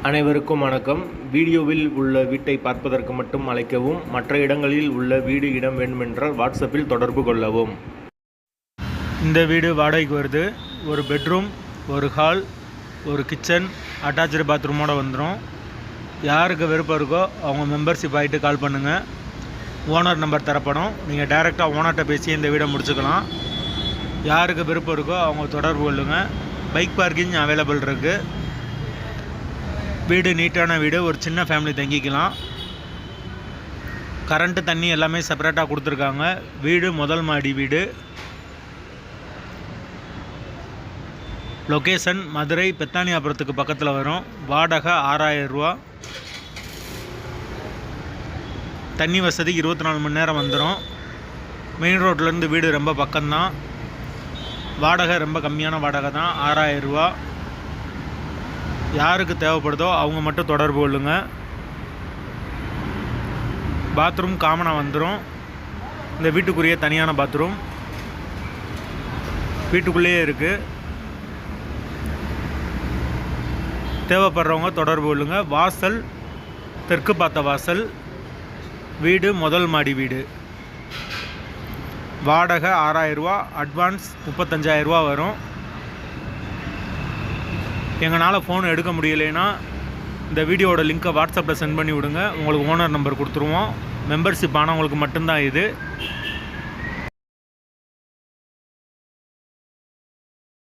அனைவருக்கும் வணக்கம். வீடியோவில் உள்ள வீட்டை பார்ப்பதற்கு மட்டும் அழைக்கவும். மற்ற இடங்களில் உள்ள வீடு இடம் வேண்டுமென்றால் வாட்ஸ்அப்பில் தொடர்பு கொள்ளவும். இந்த வீடு வாடகைக்கு வருது. ஒரு பெட்ரூம், ஒரு ஹால், ஒரு கிச்சன், அட்டாச்சு பாத்ரூமோடு வந்துடும். யாருக்கு விருப்பம் இருக்கோ அவங்க மெம்பர்ஷிப் ஆகிட்டு கால் பண்ணுங்கள். ஓனர் நம்பர் தரப்படும். நீங்கள் டைரெக்டாக ஓனர்கிட்ட பேசி இந்த வீடை முடிச்சுக்கலாம். யாருக்கு விருப்பம் இருக்கோ அவங்க தொடர்பு கொள்ளுங்கள். பைக் பார்க்கிங் அவைலபிள் இருக்குது. வீடு நீட்டான வீடு. ஒரு சின்ன ஃபேமிலி தங்கிக்கலாம். கரண்ட்டு தண்ணி எல்லாமே செப்பரேட்டாக கொடுத்துருக்காங்க. வீடு முதல் மாடி வீடு. லொக்கேஷன் மதுரை பெத்தானியாபுரத்துக்கு பக்கத்தில் வரும். வாடகை 6000 ரூபா. தண்ணி வசதி 24 மணி நேரம் வந்துடும். மெயின் ரோட்லேருந்து வீடு ரொம்ப பக்கம்தான். வாடகை ரொம்ப கம்மியான வாடகை தான், 6000 ரூபா. யாருக்கு தேவைப்படுதோ அவங்க மட்டும் தொடர்பு கொள்ளுங்க. பாத்ரூம் காமனாக வந்துடும். இந்த வீட்டுக்குரிய தனியான பாத்ரூம் வீட்டுக்குள்ளேயே இருக்குது. தேவைப்படுறவங்க தொடர்பு கொள்ளுங்க. வாசல் தெற்கு பார்த்த வாசல். வீடு முதல் மாடி வீடு. வாடகை 6000 ரூபா. அட்வான்ஸ் 35,000 ரூபா வரும். எங்களால் ஃபோன் எடுக்க முடியலைன்னா இந்த வீடியோவோட லிங்க்கை வாட்ஸ்அப்பில் சென்ட் பண்ணி விடுங்க. உங்களுக்கு ஓனர் நம்பர் கொடுத்துருவோம். மெம்பர்ஷிப் ஆனவங்களுக்கு மட்டும்தான் இது.